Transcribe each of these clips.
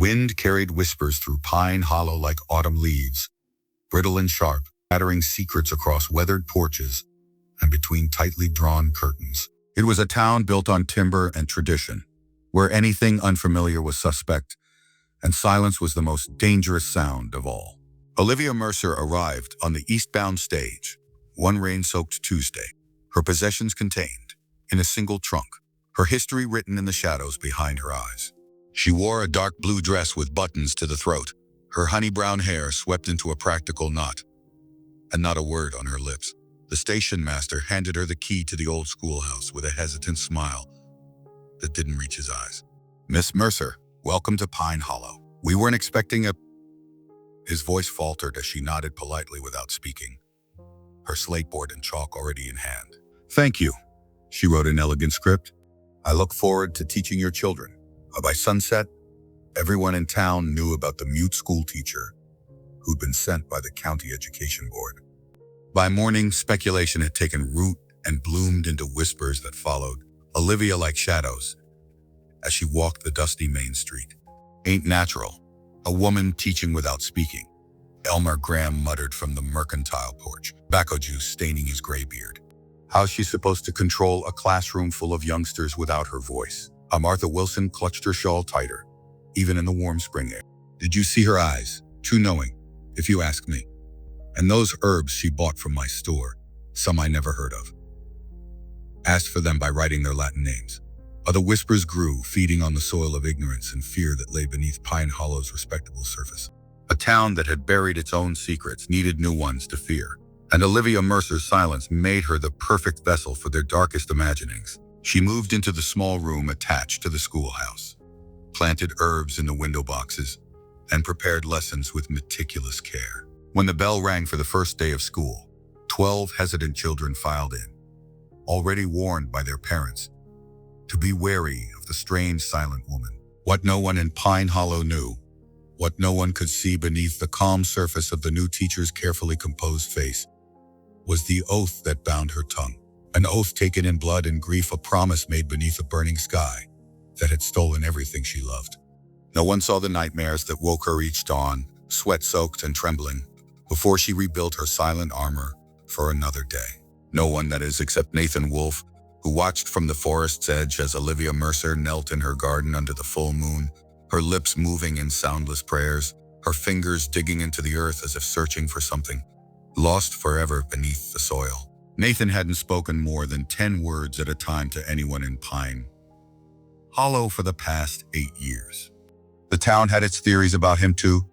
wind carried whispers through Pine Hollow like autumn leaves, brittle and sharp, scattering secrets across weathered porches and between tightly drawn curtains. It was a town built on timber and tradition, where anything unfamiliar was suspect, and silence was the most dangerous sound of all. Olivia Mercer arrived on the eastbound stage, one rain-soaked Tuesday, her possessions contained in a single trunk, her history written in the shadows behind her eyes. She wore a dark blue dress with buttons to the throat, her honey-brown hair swept into a practical knot, and not a word on her lips. The station master handed her the key to the old schoolhouse with a hesitant smile that didn't reach his eyes. "Miss Mercer, welcome to Pine Hollow. We weren't expecting a..." His voice faltered as she nodded politely without speaking, her slateboard and chalk already in hand. "Thank you," she wrote an elegant script. "I look forward to teaching your children." By sunset, everyone in town knew about the mute schoolteacher who'd been sent by the county education board. By morning, speculation had taken root and bloomed into whispers that followed Olivia like shadows as she walked the dusty main street. "Ain't natural. A woman teaching without speaking," Elmer Graham muttered from the mercantile porch, tobacco juice staining his gray beard. "How's she supposed to control a classroom full of youngsters without her voice?" Martha Wilson clutched her shawl tighter, even in the warm spring air. "Did you see her eyes? Too knowing, if you ask me. And those herbs she bought from my store, some I never heard of. Asked for them by writing their Latin names." Other whispers grew, feeding on the soil of ignorance and fear that lay beneath Pine Hollow's respectable surface. A town that had buried its own secrets needed new ones to fear, and Olivia Mercer's silence made her the perfect vessel for their darkest imaginings. She moved into the small room attached to the schoolhouse, planted herbs in the window boxes, and prepared lessons with meticulous care. When the bell rang for the first day of school, 12 hesitant children filed in, already warned by their parents to be wary of the strange silent woman. What no one in Pine Hollow knew, what no one could see beneath the calm surface of the new teacher's carefully composed face, was the oath that bound her tongue. An oath taken in blood and grief, a promise made beneath a burning sky that had stolen everything she loved. No one saw the nightmares that woke her each dawn, sweat-soaked and trembling, before she rebuilt her silent armor for another day. No one, that is, except Nathan Wolfe, who watched from the forest's edge as Olivia Mercer knelt in her garden under the full moon, her lips moving in soundless prayers, her fingers digging into the earth as if searching for something lost forever beneath the soil. Nathan hadn't spoken more than 10 words at a time to anyone in Pine Hollow for the past 8 years. The town had its theories about him too.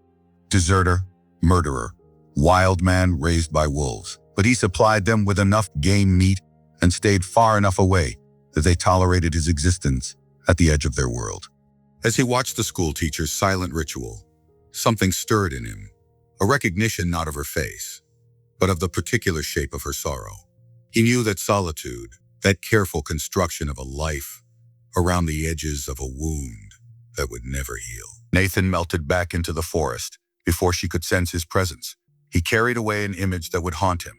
Deserter, murderer, wild man raised by wolves. But he supplied them with enough game meat and stayed far enough away that they tolerated his existence at the edge of their world. As he watched the schoolteacher's silent ritual, something stirred in him, a recognition not of her face, but of the particular shape of her sorrow. He knew that solitude, that careful construction of a life around the edges of a wound that would never heal. Nathan melted back into the forest before she could sense his presence. He carried away an image that would haunt him,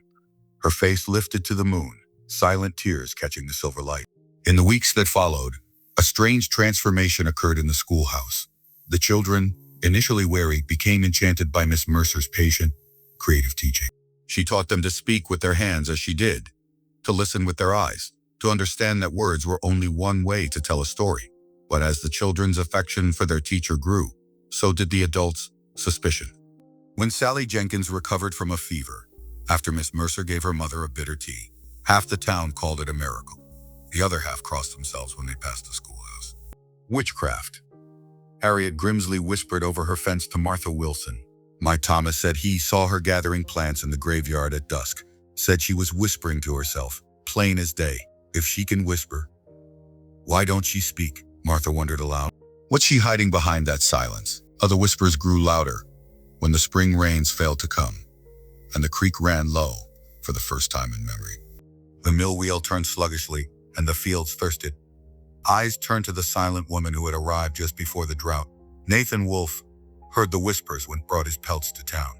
her face lifted to the moon, silent tears catching the silver light. In the weeks that followed, a strange transformation occurred in the schoolhouse. The children, initially wary, became enchanted by Miss Mercer's patient, creative teaching. She taught them to speak with their hands as she did, to listen with their eyes, to understand that words were only one way to tell a story. But as the children's affection for their teacher grew, so did the adults' suspicion. When Sally Jenkins recovered from a fever, after Miss Mercer gave her mother a bitter tea, half the town called it a miracle. The other half crossed themselves when they passed the schoolhouse. "Witchcraft," Harriet Grimsley whispered over her fence to Martha Wilson. "My Thomas said he saw her gathering plants in the graveyard at dusk. Said she was whispering to herself, plain as day. If she can whisper, why don't she speak?" Martha wondered aloud. What's she hiding behind that silence? Other whispers grew louder when the spring rains failed to come, and the creek ran low for the first time in memory. The mill wheel turned sluggishly, and the fields thirsted. Eyes turned to the silent woman who had arrived just before the drought. Nathan Wolfe heard the whispers when brought his pelts to town.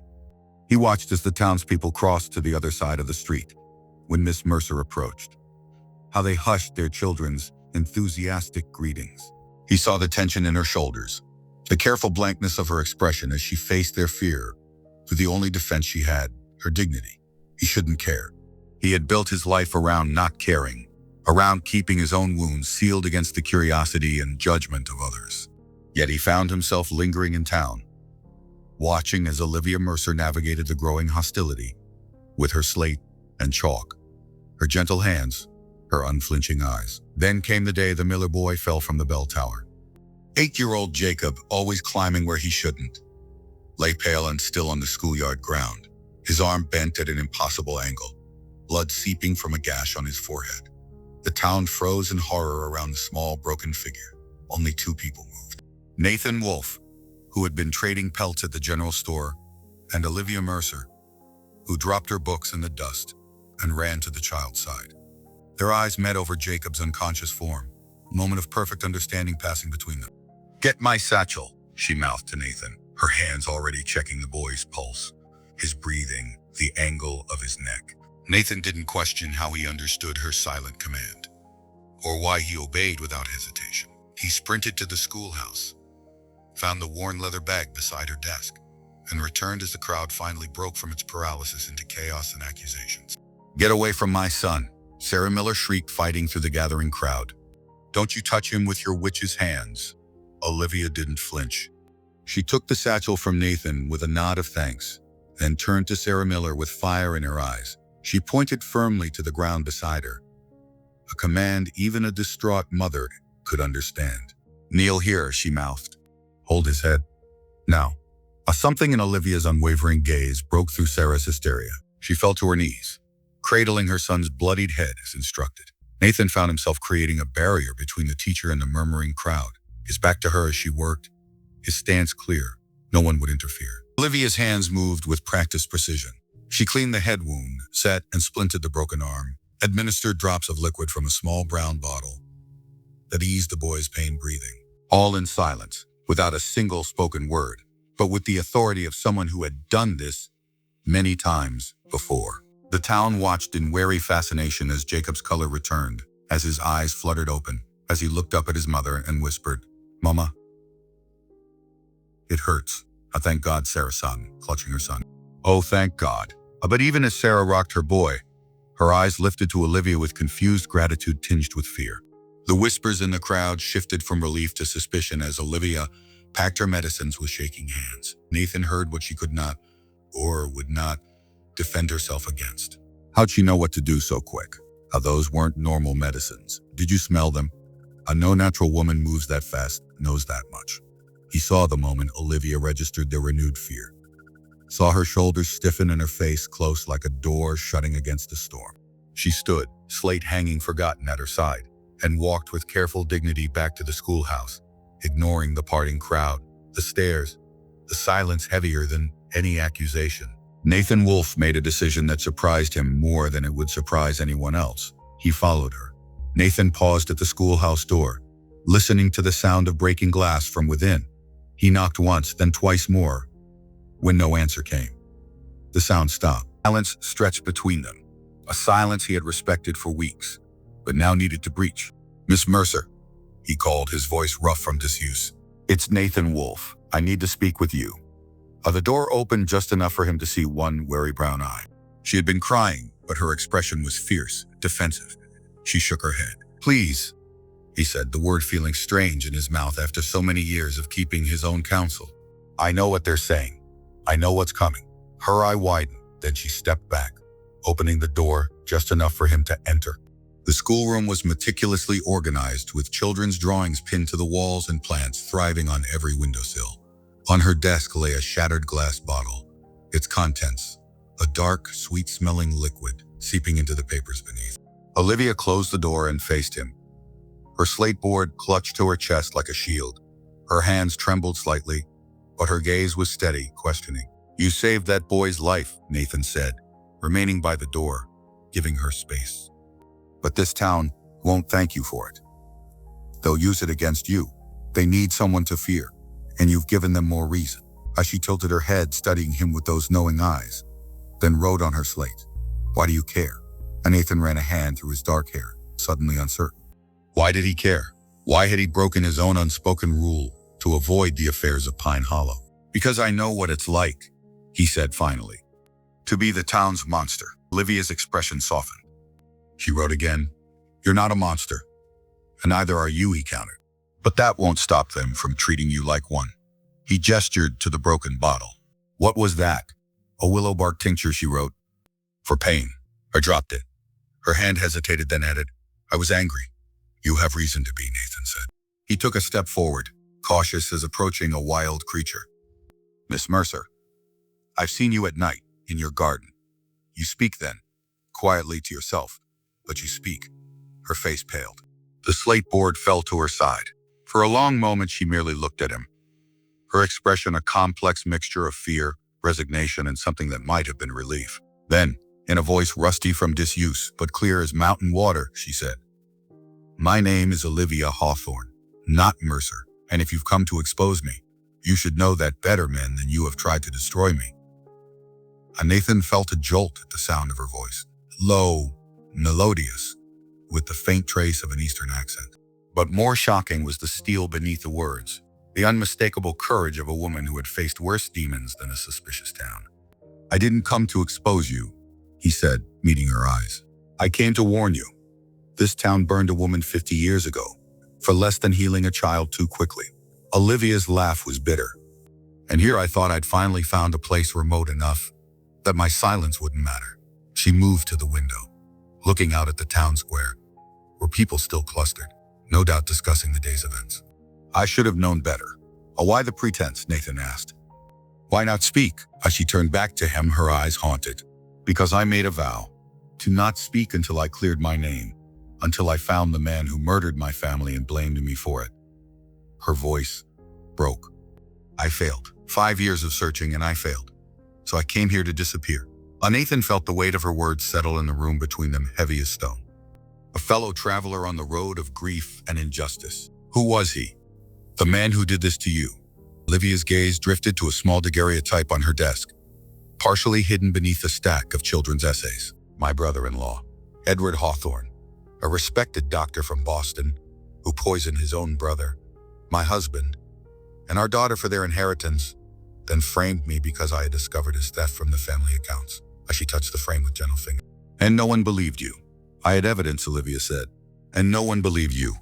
He watched as the townspeople crossed to the other side of the street when Miss Mercer approached, how they hushed their children's enthusiastic greetings. He saw the tension in her shoulders, The careful blankness of her expression as she faced their fear with the only defense she had, her dignity. He shouldn't care. He had built his life around not caring, around keeping his own wounds sealed against the curiosity and judgment of others. Yet he found himself lingering in town, watching as Olivia Mercer navigated the growing hostility with her slate and chalk, her gentle hands, her unflinching eyes. Then came the day the Miller boy fell from the bell tower. 8-year-old Jacob, always climbing where he shouldn't, lay pale and still on the schoolyard ground, his arm bent at an impossible angle, blood seeping from a gash on his forehead. The town froze in horror around the small, broken figure. Only 2 people moved. Nathan Wolfe, who had been trading pelts at the general store, and Olivia Mercer, who dropped her books in the dust and ran to the child's side. Their eyes met over Jacob's unconscious form, a moment of perfect understanding passing between them. "Get my satchel," she mouthed to Nathan, her hands already checking the boy's pulse, his breathing, the angle of his neck. Nathan didn't question how he understood her silent command, or why he obeyed without hesitation. He sprinted to the schoolhouse, found the worn leather bag beside her desk, and returned as the crowd finally broke from its paralysis into chaos and accusations. "Get away from my son," Sarah Miller shrieked, fighting through the gathering crowd. "Don't you touch him with your witch's hands." Olivia didn't flinch. She took the satchel from Nathan with a nod of thanks, then turned to Sarah Miller with fire in her eyes. She pointed firmly to the ground beside her, a command even a distraught mother could understand. "Kneel here," she mouthed. "Hold his head. Now." Something in Olivia's unwavering gaze broke through Sarah's hysteria. She fell to her knees, cradling her son's bloodied head as instructed. Nathan found himself creating a barrier between the teacher and the murmuring crowd, his back to her as she worked, his stance clear. No one would interfere. Olivia's hands moved with practiced precision. She cleaned the head wound, set and splinted the broken arm, administered drops of liquid from a small brown bottle that eased the boy's pain breathing. All in silence, without a single spoken word, but with the authority of someone who had done this many times before. The town watched in wary fascination as Jacob's color returned, as his eyes fluttered open, as he looked up at his mother and whispered, "Mama, it hurts." Thank God," Sarah sobbed, clutching her son. "Oh, thank God." But even as Sarah rocked her boy, her eyes lifted to Olivia with confused gratitude tinged with fear. The whispers in the crowd shifted from relief to suspicion as Olivia packed her medicines with shaking hands. Nathan heard what she could not, or would not, defend herself against. How'd she know what to do so quick? Those weren't normal medicines. Did you smell them? No natural woman moves that fast, knows that much. He saw the moment Olivia registered their renewed fear. Saw her shoulders stiffen and her face close like a door shutting against a storm. She stood, slate hanging forgotten at her side, and walked with careful dignity back to the schoolhouse, ignoring the parting crowd, the stares, the silence heavier than any accusation. Nathan Wolfe made a decision that surprised him more than it would surprise anyone else. He followed her. Nathan paused at the schoolhouse door, listening to the sound of breaking glass from within. He knocked once, then twice more. When no answer came, the sound stopped. Silence stretched between them, a silence he had respected for weeks, but now needed to breach. "Miss Mercer," he called, his voice rough from disuse. "It's Nathan Wolfe. I need to speak with you." The door opened just enough for him to see one wary brown eye. She had been crying, but her expression was fierce, defensive. She shook her head. "Please," he said, the word feeling strange in his mouth after so many years of keeping his own counsel. "I know what they're saying. I know what's coming." Her eye widened, then she stepped back, opening the door just enough for him to enter. The schoolroom was meticulously organized, with children's drawings pinned to the walls and plants thriving on every windowsill. On her desk lay a shattered glass bottle, its contents, a dark, sweet-smelling liquid, seeping into the papers beneath. Olivia closed the door and faced him. Her slate board clutched to her chest like a shield. Her hands trembled slightly, but her gaze was steady, questioning. "You saved that boy's life," Nathan said, remaining by the door, giving her space. "But this town won't thank you for it. They'll use it against you. They need someone to fear, and you've given them more reason." As she tilted her head, studying him with those knowing eyes, then wrote on her slate, "Why do you care?" And Nathan ran a hand through his dark hair, suddenly uncertain. Why did he care? Why had he broken his own unspoken rule to avoid the affairs of Pine Hollow. Because I know what it's like, he said finally, to be the town's monster. Olivia's expression softened. She wrote again, "You're not a monster, and neither are you," he countered. "But that won't stop them from treating you like one." He gestured to the broken bottle. "What was that?" "A willow bark tincture," she wrote. "For pain." I dropped it. Her hand hesitated, then added, "I was angry." "You have reason to be," Nathan said. He took a step forward, cautious as approaching a wild creature. "Miss Mercer, I've seen you at night, in your garden. You speak then, quietly to yourself, but you speak." Her face paled. The slate board fell to her side. For a long moment, she merely looked at him. Her expression a complex mixture of fear, resignation, and something that might have been relief. Then, in a voice rusty from disuse, but clear as mountain water, she said, "My name is Olivia Hawthorne, not Mercer, and if you've come to expose me, you should know that better men than you have tried to destroy me." And Nathan felt a jolt at the sound of her voice, low, melodious, with the faint trace of an Eastern accent. But more shocking was the steel beneath the words, the unmistakable courage of a woman who had faced worse demons than a suspicious town. "I didn't come to expose you," he said, meeting her eyes. "I came to warn you. This town burned a woman 50 years ago, for less than healing a child too quickly." Olivia's laugh was bitter. "And here I thought I'd finally found a place remote enough that my silence wouldn't matter." She moved to the window, looking out at the town square, where people still clustered, no doubt discussing the day's events. "I should have known better." "Why the pretense?" Nathan asked. "Why not speak?" As she turned back to him, her eyes haunted. "Because I made a vow to not speak until I cleared my name, until I found the man who murdered my family and blamed me for it." Her voice broke. "I failed. 5 years of searching and I failed. So I came here to disappear." Nathan felt the weight of her words settle in the room between them, heavy as stone. A fellow traveler on the road of grief and injustice. Who was he? The man who did this to you? Olivia's gaze drifted to a small daguerreotype on her desk, partially hidden beneath a stack of children's essays. "My brother-in-law, Edward Hawthorne, a respected doctor from Boston, who poisoned his own brother, my husband, and our daughter for their inheritance, then framed me because I had discovered his theft from the family accounts." As she touched the frame with gentle finger. "And no one believed you." "I had evidence," Olivia said. "And no one believed you."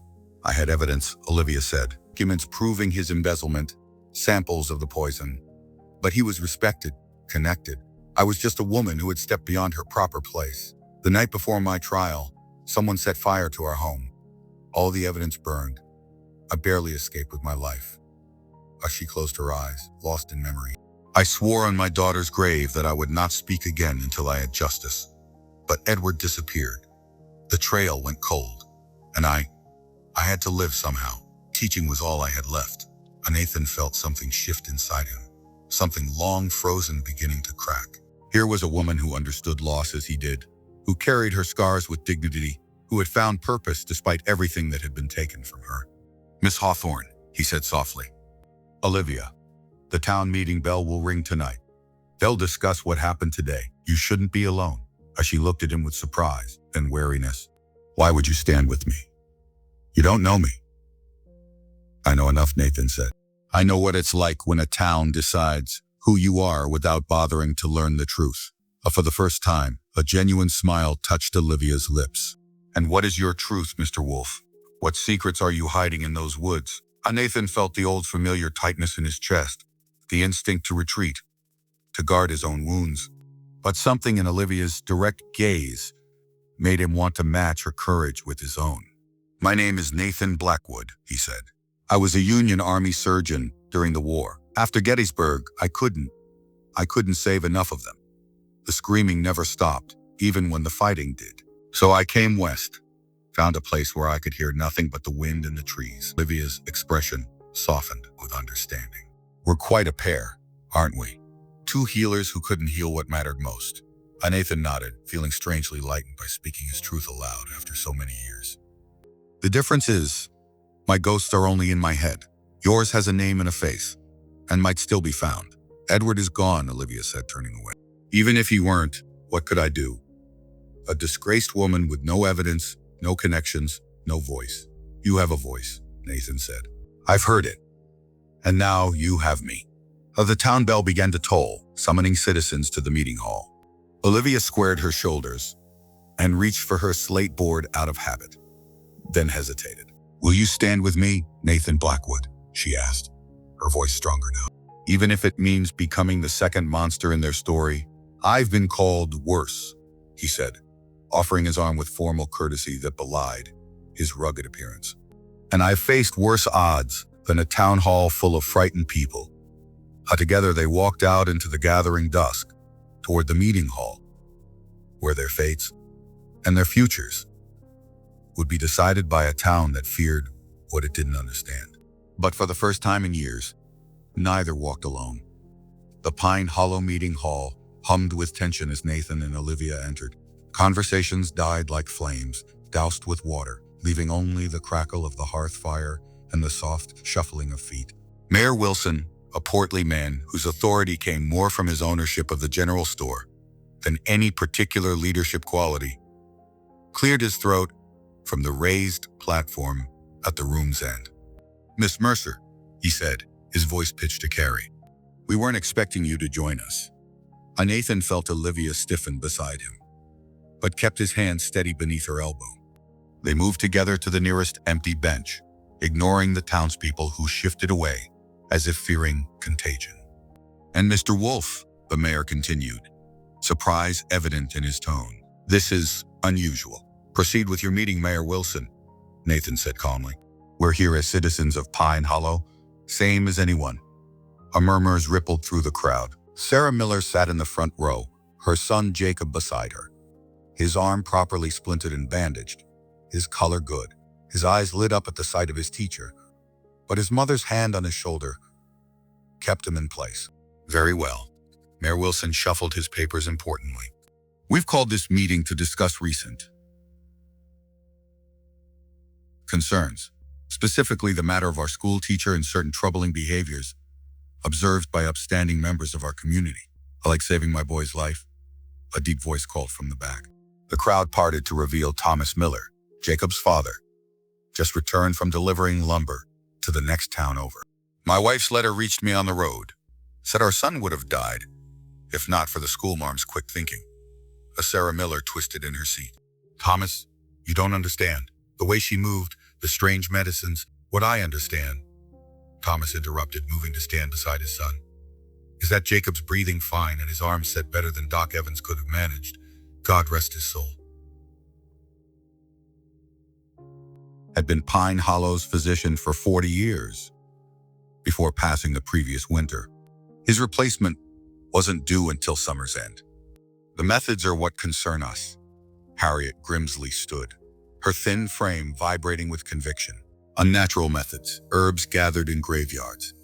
"I had evidence," Olivia said. "Documents proving his embezzlement, samples of the poison. But he was respected, connected. I was just a woman who had stepped beyond her proper place. The night before my trial, someone set fire to our home. All the evidence burned. I barely escaped with my life." As she closed her eyes, lost in memory. "I swore on my daughter's grave that I would not speak again until I had justice. But Edward disappeared. The trail went cold. And I had to live somehow. Teaching was all I had left." And Nathan felt something shift inside him. Something long frozen beginning to crack. Here was a woman who understood loss as he did, who carried her scars with dignity, who had found purpose despite everything that had been taken from her. "Miss Hawthorne," he said softly. "Olivia, the town meeting bell will ring tonight. They'll discuss what happened today. You shouldn't be alone." As she looked at him with surprise and wariness. "Why would you stand with me? You don't know me." "I know enough," Nathan said. "I know what it's like when a town decides who you are without bothering to learn the truth." For the first time, a genuine smile touched Olivia's lips. "And what is your truth, Mr. Wolf? What secrets are you hiding in those woods?" Nathan felt the old familiar tightness in his chest, the instinct to retreat, to guard his own wounds. But something in Olivia's direct gaze made him want to match her courage with his own. "My name is Nathan Blackwood," he said. "I was a Union Army surgeon during the war. After Gettysburg, I couldn't save enough of them. The screaming never stopped, even when the fighting did. So I came west, found a place where I could hear nothing but the wind and the trees." Olivia's expression softened with understanding. "We're quite a pair, aren't we? Two healers who couldn't heal what mattered most." Nathan nodded, feeling strangely lightened by speaking his truth aloud after so many years. "The difference is, my ghosts are only in my head. Yours has a name and a face, and might still be found." "Edward is gone," Olivia said, turning away. "Even if he weren't, what could I do? A disgraced woman with no evidence, no connections, no voice." "You have a voice," Nathan said. "I've heard it. And now you have me. The town bell began to toll, summoning citizens to the meeting hall. Olivia squared her shoulders and reached for her slate board out of habit, then hesitated. "Will you stand with me, Nathan Blackwood?" she asked, her voice stronger now. "Even if it means becoming the second monster in their story, I've been called worse," he said, offering his arm with formal courtesy that belied his rugged appearance. "And I've faced worse odds than a town hall full of frightened people." Together they walked out into the gathering dusk, toward the meeting hall, where their fates and their futures would be decided by a town that feared what it didn't understand. But for the first time in years, neither walked alone. The Pine Hollow meeting hall hummed with tension as Nathan and Olivia entered. Conversations died like flames, doused with water, leaving only the crackle of the hearth fire and the soft shuffling of feet. Mayor Wilson, a portly man whose authority came more from his ownership of the general store than any particular leadership quality, cleared his throat from the raised platform at the room's end. "Miss Mercer," he said, his voice pitched to Carrie, "we weren't expecting you to join us." Nathan felt Olivia stiffen beside him, but kept his hand steady beneath her elbow. They moved together to the nearest empty bench, ignoring the townspeople who shifted away, as if fearing contagion. "And Mr. Wolf," the mayor continued, surprise evident in his tone. "This is unusual." "Proceed with your meeting, Mayor Wilson," Nathan said calmly. "We're here as citizens of Pine Hollow, same as anyone." Murmurs rippled through the crowd. Sarah Miller sat in the front row, her son Jacob beside her. His arm properly splintered and bandaged, his color good, his eyes lit up at the sight of his teacher, but his mother's hand on his shoulder kept him in place. "Very well." Mayor Wilson shuffled his papers importantly. "We've called this meeting to discuss recent concerns, specifically the matter of our school teacher and certain troubling behaviors observed by upstanding members of our community. I like saving my boy's life," a deep voice called from the back. The crowd parted to reveal Thomas Miller, Jacob's father, just returned from delivering lumber to the next town over. "My wife's letter reached me on the road. Said our son would have died, if not for the schoolmarm's quick thinking." Sarah Miller twisted in her seat. "Thomas, you don't understand. The way she moved, the strange medicines, what I understand." Thomas interrupted, moving to stand beside his son. "Is that Jacob's breathing fine and his arms set better than Doc Evans could have managed. God rest his soul." Had been Pine Hollow's physician for 40 years before passing the previous winter. His replacement wasn't due until summer's end. "The methods are what concern us." Harriet Grimsley stood, her thin frame vibrating with conviction. "Unnatural methods, herbs gathered in graveyards,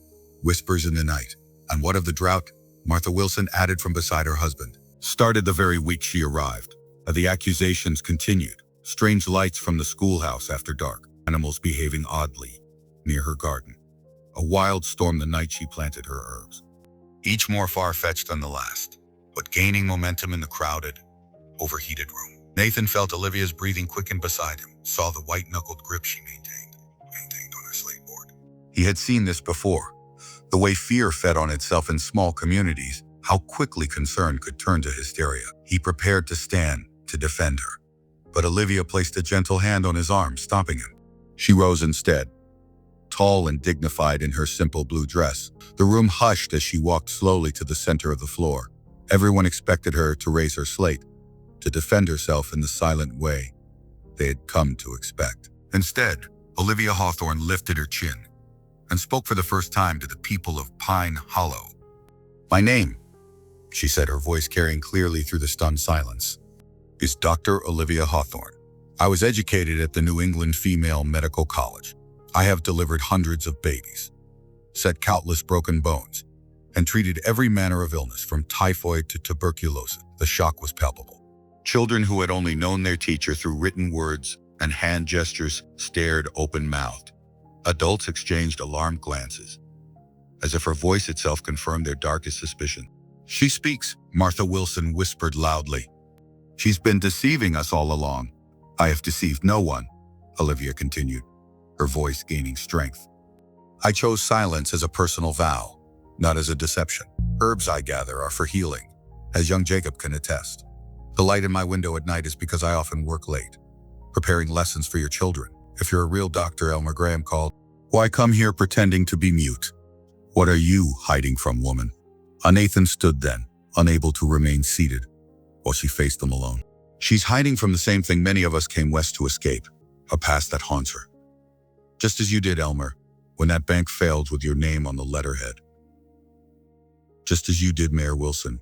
whispers in the night. And what of the drought?" Martha Wilson added from beside her husband. "Started the very week she arrived." The accusations continued. Strange lights from the schoolhouse after dark, animals behaving oddly near her garden. A wild storm the night she planted her herbs. Each more far-fetched than the last, but gaining momentum in the crowded, overheated room. Nathan felt Olivia's breathing quicken beside him, saw the white-knuckled grip she maintained on her slate board. He had seen this before, the way fear fed on itself in small communities, how quickly concern could turn to hysteria. He prepared to stand, to defend her. But Olivia placed a gentle hand on his arm, stopping him. She rose instead, tall and dignified in her simple blue dress. The room hushed as she walked slowly to the center of the floor. Everyone expected her to raise her slate, to defend herself in the silent way they had come to expect. Instead, Olivia Hawthorne lifted her chin and spoke for the first time to the people of Pine Hollow. "My name," she said, her voice carrying clearly through the stunned silence, "is Dr. Olivia Hawthorne. I was educated at the New England Female Medical College. I have delivered hundreds of babies, set countless broken bones, and treated every manner of illness from typhoid to tuberculosis." The shock was palpable. Children who had only known their teacher through written words and hand gestures stared open-mouthed. Adults exchanged alarmed glances, as if her voice itself confirmed their darkest suspicion. "She speaks," Martha Wilson whispered loudly. "She's been deceiving us all along." "I have deceived no one," Olivia continued, her voice gaining strength. I chose silence as a personal vow, not as a deception. Herbs, I gather, are for healing, as young Jacob can attest. The light in my window at night is because I often work late, preparing lessons for your children. If you're a real doctor, Elmer Graham called. Why come here pretending to be mute? What are you hiding from, woman? Nathan stood then, unable to remain seated, while she faced them alone. She's hiding from the same thing many of us came west to escape, a past that haunts her. Just as you did, Elmer, when that bank failed with your name on the letterhead. Just as you did, Mayor Wilson,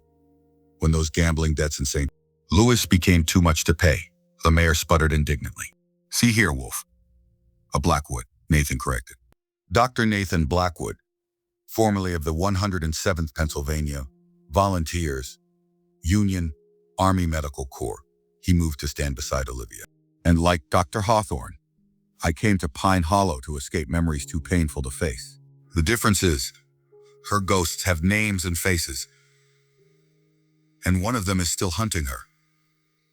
when those gambling debts in St. Louis became too much to pay. The mayor sputtered indignantly. See here, Wolf. A Blackwood, Nathan corrected. Dr. Nathan Blackwood, formerly of the 107th Pennsylvania Volunteers, Union Army Medical Corps. He moved to stand beside Olivia. And like Dr. Hawthorne, I came to Pine Hollow to escape memories too painful to face. The difference is, her ghosts have names and faces, and one of them is still hunting her.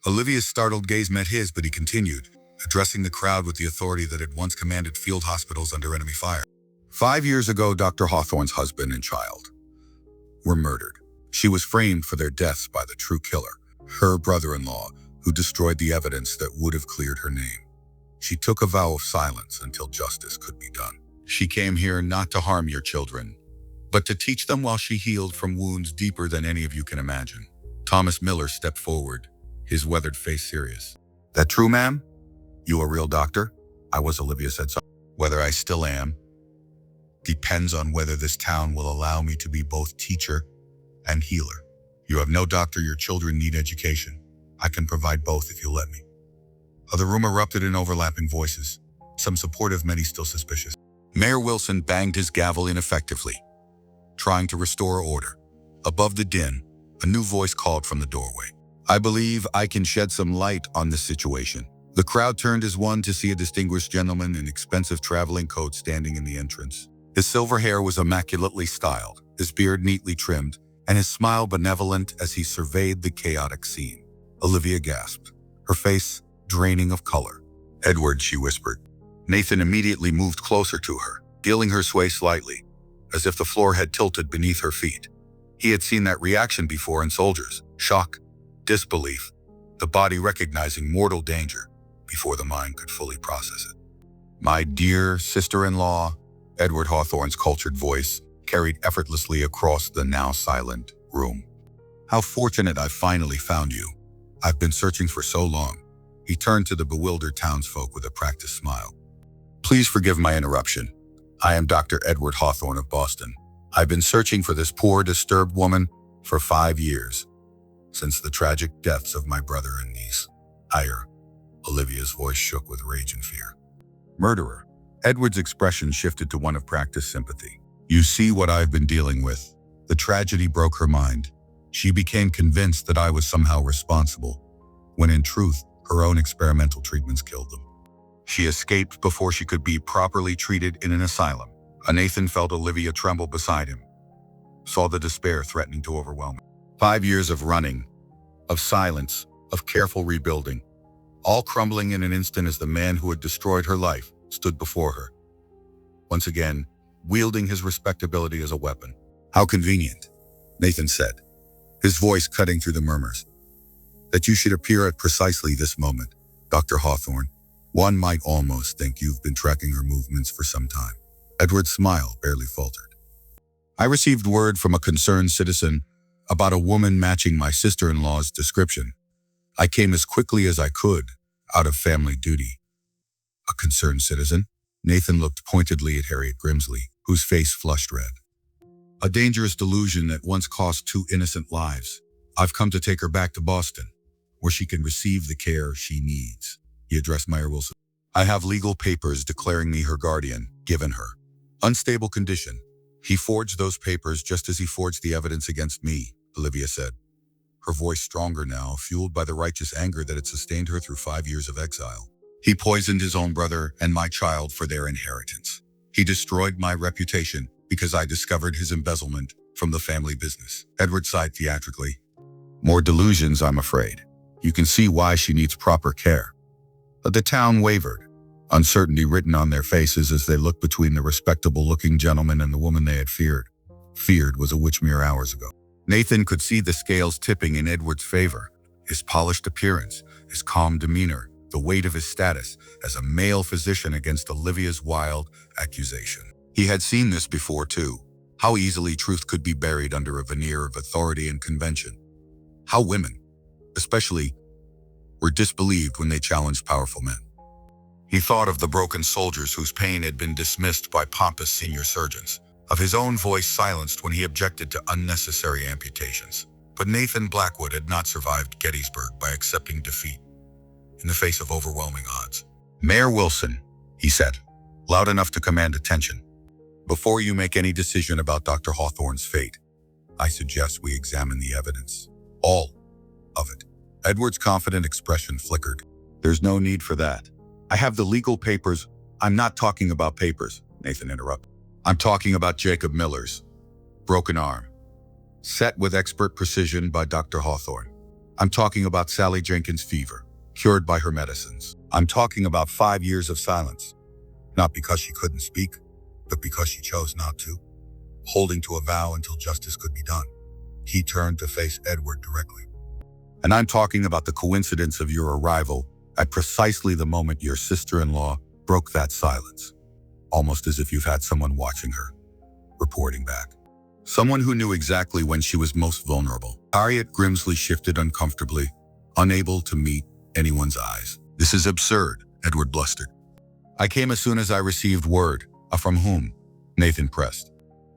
Olivia's startled gaze met his, but he continued, addressing the crowd with the authority that had once commanded field hospitals under enemy fire. 5 years ago, Dr. Hawthorne's husband and child were murdered. She was framed for their deaths by the true killer, her brother-in-law, who destroyed the evidence that would have cleared her name. She took a vow of silence until justice could be done. She came here not to harm your children, but to teach them while she healed from wounds deeper than any of you can imagine. Thomas Miller stepped forward, his weathered face serious. That true, ma'am? You a real doctor? I was, Olivia said. So whether I still am depends on whether this town will allow me to be both teacher and healer. You have no doctor, your children need education. I can provide both if you let me. The room erupted in overlapping voices, some supportive, many still suspicious. Mayor Wilson banged his gavel ineffectively, trying to restore order. Above the din, a new voice called from the doorway. I believe I can shed some light on this situation. The crowd turned as one to see a distinguished gentleman in expensive traveling coat standing in the entrance. His silver hair was immaculately styled, his beard neatly trimmed, and his smile benevolent as he surveyed the chaotic scene. Olivia gasped, her face draining of color. Edward, she whispered. Nathan immediately moved closer to her, feeling her sway slightly, as if the floor had tilted beneath her feet. He had seen that reaction before in soldiers: shock, disbelief, the body recognizing mortal danger before the mind could fully process it. My dear sister-in-law, Edward Hawthorne's cultured voice carried effortlessly across the now silent room. How fortunate I finally found you. I've been searching for so long. He turned to the bewildered townsfolk with a practiced smile. Please forgive my interruption. I am Dr. Edward Hawthorne of Boston. I've been searching for this poor, disturbed woman for 5 years, since the tragic deaths of my brother and niece. Olivia's voice shook with rage and fear. Murderer. Edward's expression shifted to one of practiced sympathy. You see what I've been dealing with. The tragedy broke her mind. She became convinced that I was somehow responsible, when in truth, her own experimental treatments killed them. She escaped before she could be properly treated in an asylum. Nathan felt Olivia tremble beside him, saw the despair threatening to overwhelm him. 5 years of running, of silence, of careful rebuilding, all crumbling in an instant as the man who had destroyed her life stood before her, once again, wielding his respectability as a weapon. How convenient, Nathan said, his voice cutting through the murmurs, that you should appear at precisely this moment, Dr. Hawthorne. One might almost think you've been tracking her movements for some time. Edward's smile barely faltered. I received word from a concerned citizen about a woman matching my sister-in-law's description. I came as quickly as I could, out of family duty. A concerned citizen? Nathan looked pointedly at Harriet Grimsley, whose face flushed red. A dangerous delusion that once cost 2 innocent lives. I've come to take her back to Boston, where she can receive the care she needs. He addressed Mayor Wilson. I have legal papers declaring me her guardian, given her. Unstable condition. He forged those papers just as he forged the evidence against me, Olivia said, her voice stronger now, fueled by the righteous anger that had sustained her through 5 years of exile. He poisoned his own brother and my child for their inheritance. He destroyed my reputation because I discovered his embezzlement from the family business. Edward sighed theatrically. More delusions, I'm afraid. You can see why she needs proper care. But the town wavered. uncertainty written on their faces as they looked between the respectable-looking gentleman and the woman they had feared. Feared was a witch mere hours ago. Nathan could see the scales tipping in Edward's favor. His polished appearance, his calm demeanor, the weight of his status as a male physician against Olivia's wild accusation. He had seen this before too. How easily truth could be buried under a veneer of authority and convention. How women, especially, were disbelieved when they challenged powerful men. He thought of the broken soldiers whose pain had been dismissed by pompous senior surgeons, of his own voice silenced when he objected to unnecessary amputations. But Nathan Blackwood had not survived Gettysburg by accepting defeat in the face of overwhelming odds. "Mayor Wilson," he said, loud enough to command attention, "before you make any decision about Dr. Hawthorne's fate, I suggest we examine the evidence. All of it." Edward's confident expression flickered. "There's no need for that. I have the legal papers." "I'm not talking about papers," Nathan interrupted. "I'm talking about Jacob Miller's broken arm, set with expert precision by Dr. Hawthorne. I'm talking about Sally Jenkins' fever, cured by her medicines. I'm talking about 5 years of silence, not because she couldn't speak, but because she chose not to, holding to a vow until justice could be done." He turned to face Edward directly. "And I'm talking about the coincidence of your arrival at precisely the moment your sister-in-law broke that silence, almost as if you've had someone watching her, reporting back. Someone who knew exactly when she was most vulnerable." Harriet Grimsley shifted uncomfortably, unable to meet anyone's eyes. "This is absurd," Edward blustered. "I came as soon as I received word." "From whom?" Nathan pressed.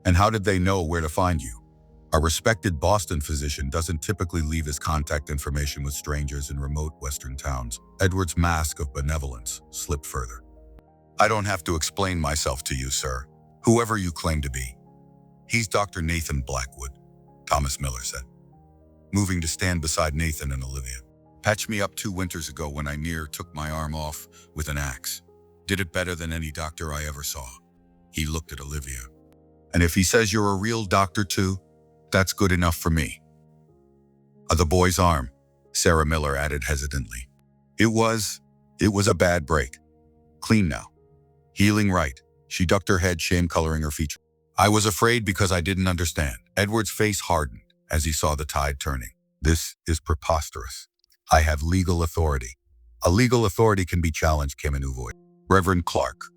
"And how did they know where to find you?" "A respected Boston physician doesn't typically leave his contact information with strangers in remote western towns." Edward's mask of benevolence slipped further. "I don't have to explain myself to you, sir, whoever you claim to be. He's Dr. Nathan Blackwood," Thomas Miller said, moving to stand beside Nathan and Olivia. "Patched me up 2 winters ago when I near took my arm off with an axe. Did it better than any doctor I ever saw." He looked at Olivia. "And if he says you're a real doctor too, that's good enough for me." "The boy's arm," Sarah Miller added hesitantly. It was a bad break. Clean now. Healing right." She ducked her head, shame coloring her features. "I was afraid because I didn't understand." Edward's face hardened as he saw the tide turning. "This is preposterous. I have legal authority." "A legal authority can be challenged," came a new voice. Reverend Clark,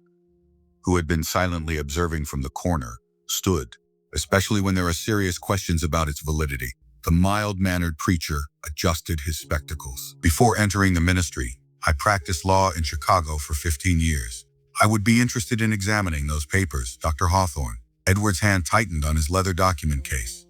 who had been silently observing from the corner, stood, especially when there are serious questions about its validity. The mild-mannered preacher adjusted his spectacles. "Before entering the ministry, I practiced law in Chicago for 15 years. I would be interested in examining those papers, Dr. Hawthorne." Edward's hand tightened on his leather document case.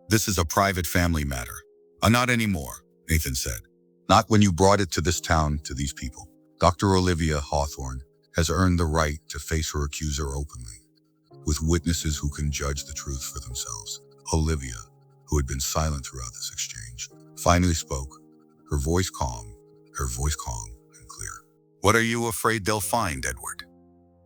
"This is a private family matter." Not anymore," Nathan said. "Not when you brought it to this town, to these people. Dr. Olivia Hawthorne has earned the right to face her accuser openly, with witnesses who can judge the truth for themselves." Olivia, who had been silent throughout this exchange, finally spoke, her voice calm and clear. "What are you afraid they'll find, Edward?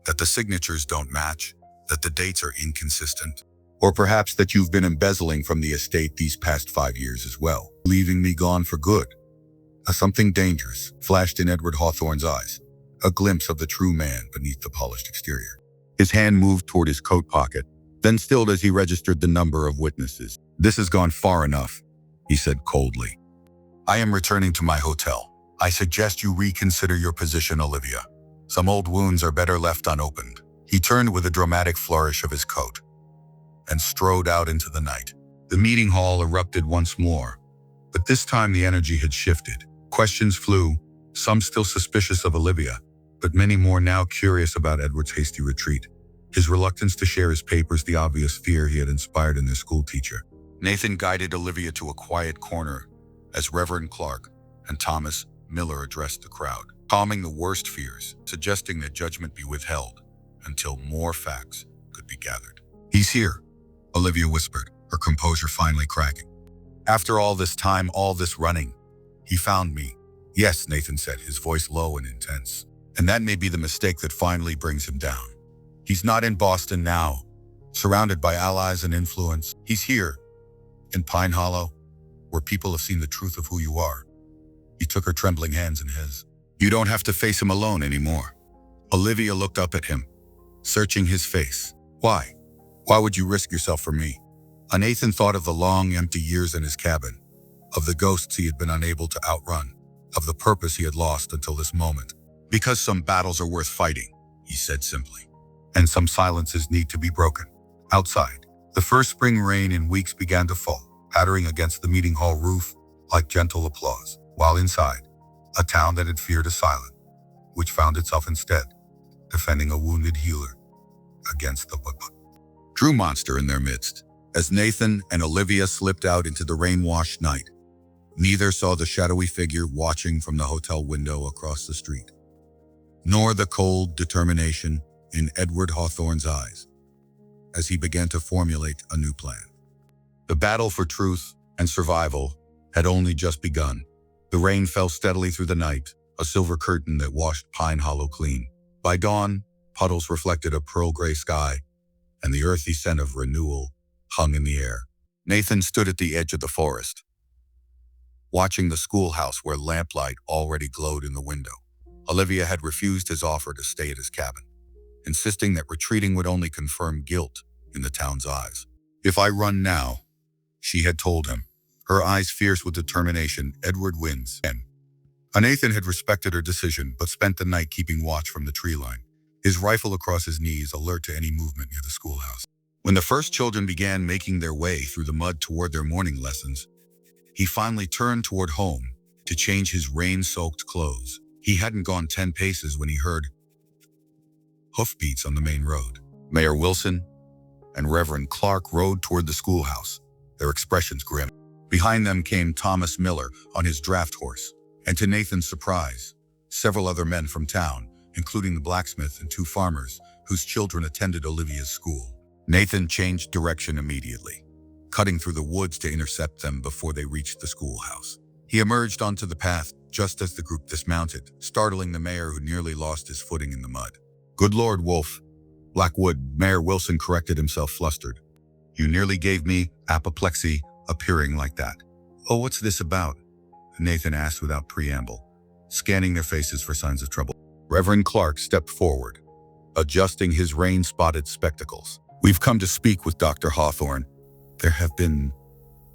That the signatures don't match? That the dates are inconsistent? Or perhaps that you've been embezzling from the estate these past 5 years as well, leaving me gone for good?" Something dangerous flashed in Edward Hawthorne's eyes, a glimpse of the true man beneath the polished exterior. His hand moved toward his coat pocket, then stilled as he registered the number of witnesses. "This has gone far enough," he said coldly. "I am returning to my hotel. I suggest you reconsider your position, Olivia. Some old wounds are better left unopened." He turned with a dramatic flourish of his coat and strode out into the night. The meeting hall erupted once more, but this time the energy had shifted. Questions flew, some still suspicious of Olivia, but many more now curious about Edward's hasty retreat, his reluctance to share his papers, the obvious fear he had inspired in their schoolteacher. Nathan guided Olivia to a quiet corner as Reverend Clark and Thomas Miller addressed the crowd, calming the worst fears, suggesting that judgment be withheld until more facts could be gathered. "He's here," Olivia whispered, her composure finally cracking. "After all this time, all this running, he found me." "Yes," Nathan said, his voice low and intense. "And that may be the mistake that finally brings him down. He's not in Boston now, surrounded by allies and influence. He's here, in Pine Hollow, where people have seen the truth of who you are." He took her trembling hands in his. "You don't have to face him alone anymore. Olivia looked up at him, searching his face. Why? Why would you risk yourself for me? Nathan thought of the long, empty years in his cabin, of the ghosts he had been unable to outrun, of the purpose he had lost until this moment. Because some battles are worth fighting, he said simply, and some silences need to be broken. Outside, the first spring rain in weeks began to fall, pattering against the meeting hall roof like gentle applause, while inside, a town that had feared asylum, which found itself instead defending a wounded healer against the true monster in their midst. As Nathan and Olivia slipped out into the rain-washed night, neither saw the shadowy figure watching from the hotel window across the street, nor the cold determination in Edward Hawthorne's eyes as he began to formulate a new plan. The battle for truth and survival had only just begun. The rain fell steadily through the night, a silver curtain that washed Pine Hollow clean. By dawn, puddles reflected a pearl-gray sky, and the earthy scent of renewal hung in the air. Nathan stood at the edge of the forest, watching the schoolhouse where lamplight already glowed in the window. Olivia had refused his offer to stay at his cabin, insisting that retreating would only confirm guilt in the town's eyes. If I run now, she had told him, her eyes fierce with determination, Edward wins. And Nathan had respected her decision, but spent the night keeping watch from the tree line, his rifle across his knees, alert to any movement near the schoolhouse. When the first children began making their way through the mud toward their morning lessons, he finally turned toward home to change his rain-soaked clothes. He hadn't gone 10 paces when he heard hoofbeats on the main road. Mayor Wilson and Reverend Clark rode toward the schoolhouse, their expressions grim. Behind them came Thomas Miller on his draft horse, and to Nathan's surprise, several other men from town, including the blacksmith and 2 farmers whose children attended Olivia's school. Nathan changed direction immediately, cutting through the woods to intercept them before they reached the schoolhouse. He emerged onto the path just as the group dismounted, startling the mayor, who nearly lost his footing in the mud. "Good Lord, Wolf." Blackwood, Mayor Wilson corrected himself, flustered. "You nearly gave me apoplexy appearing like that." "Oh, what's this about?" Nathan asked without preamble, scanning their faces for signs of trouble. Reverend Clark stepped forward, adjusting his rain-spotted spectacles. "We've come to speak with Dr. Hawthorne. There have been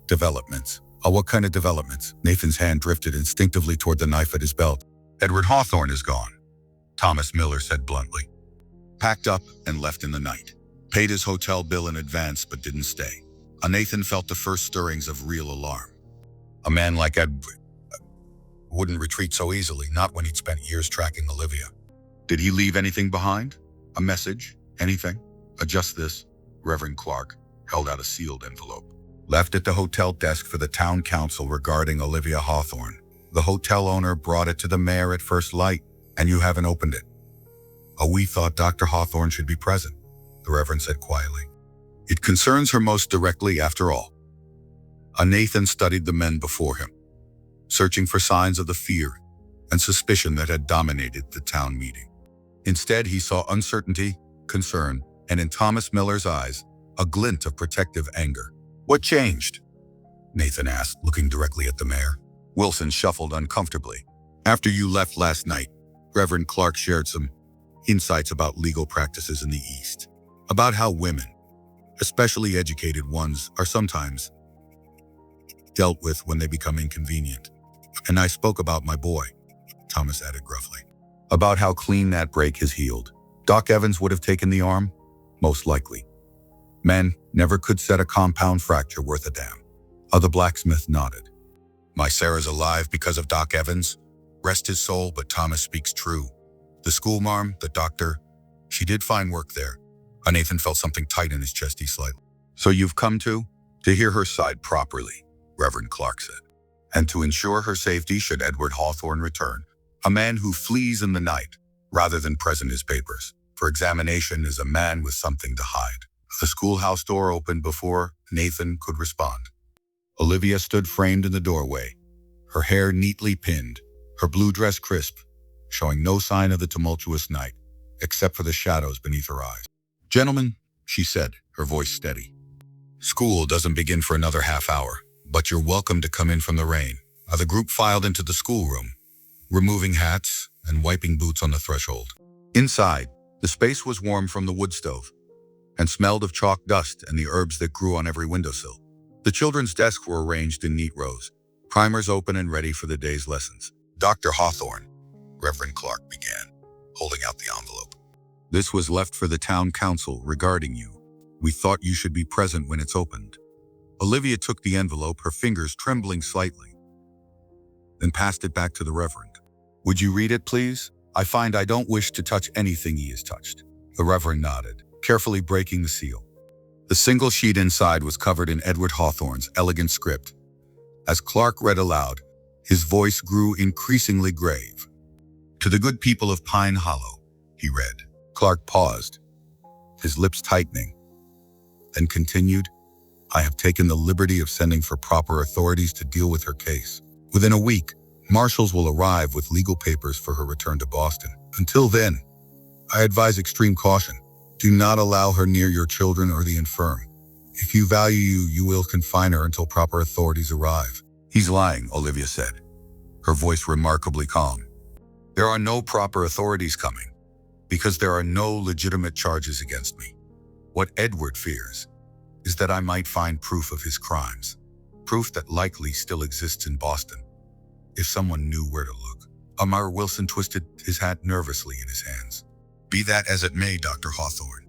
developments." "Oh, what kind of developments?" Nathan's hand drifted instinctively toward the knife at his belt. "Edward Hawthorne is gone," Thomas Miller said bluntly. "Packed up and left in the night. Paid his hotel bill in advance but didn't stay." Nathan felt the first stirrings of real alarm. A man like Edward wouldn't retreat so easily, not when he'd spent years tracking Olivia. "Did he leave anything behind? A message? Anything?" "Just this." Reverend Clark held out a sealed envelope. "Left at the hotel desk for the town council regarding Olivia Hawthorne. The hotel owner brought it to the mayor at first light, and you haven't opened it." "Oh, we thought Dr. Hawthorne should be present," the Reverend said quietly. "It concerns her most directly, after all." Nathan studied the men before him, searching for signs of the fear and suspicion that had dominated the town meeting. Instead, he saw uncertainty, concern, and in Thomas Miller's eyes, a glint of protective anger. "What changed?" Nathan asked, looking directly at the mayor. Wilson shuffled uncomfortably. "After you left last night, Reverend Clark shared some insights about legal practices in the East, about how women, especially educated ones, are sometimes dealt with when they become inconvenient. And I spoke about my boy," Thomas added gruffly. "About how clean that break has healed. Doc Evans would have taken the arm? Most likely. Men never could set a compound fracture worth a damn." The blacksmith nodded. "My Sarah's alive because of Doc Evans. Rest his soul, but Thomas speaks true. The schoolmarm, the doctor, she did fine work there." Nathan felt something tight in his chest. He slightly. "So you've come to hear her side properly," Reverend Clark said. "And to ensure her safety should Edward Hawthorne return, a man who flees in the night rather than present his papers for examination is a man with something to hide." The schoolhouse door opened before Nathan could respond. Olivia stood framed in the doorway, her hair neatly pinned, her blue dress crisp, showing no sign of the tumultuous night, except for the shadows beneath her eyes. "Gentlemen," she said, her voice steady. "School doesn't begin for another half hour, but you're welcome to come in from the rain." The group filed into the schoolroom, removing hats and wiping boots on the threshold. Inside, the space was warm from the wood stove and smelled of chalk dust and the herbs that grew on every windowsill. The children's desks were arranged in neat rows, primers open and ready for the day's lessons. Dr. Hawthorne, Reverend Clark began, holding out the envelope. This was left for the town council regarding you. We thought you should be present when it's opened. Olivia took the envelope, her fingers trembling slightly, then passed it back to the Reverend. Would you read it, please? I find I don't wish to touch anything he has touched. The Reverend nodded, carefully breaking the seal. The single sheet inside was covered in Edward Hawthorne's elegant script. As Clark read aloud, his voice grew increasingly grave. To the good people of Pine Hollow, he read. Clark paused, his lips tightening, then continued, I have taken the liberty of sending for proper authorities to deal with her case. Within a week, marshals will arrive with legal papers for her return to Boston. Until then, I advise extreme caution. Do not allow her near your children or the infirm. If you value you will confine her until proper authorities arrive. He's lying, Olivia said, her voice remarkably calm. There are no proper authorities coming, because there are no legitimate charges against me. What Edward fears is that I might find proof of his crimes, proof that likely still exists in Boston, if someone knew where to look. Amar Wilson twisted his hat nervously in his hands. Be that as it may, Dr. Hawthorne,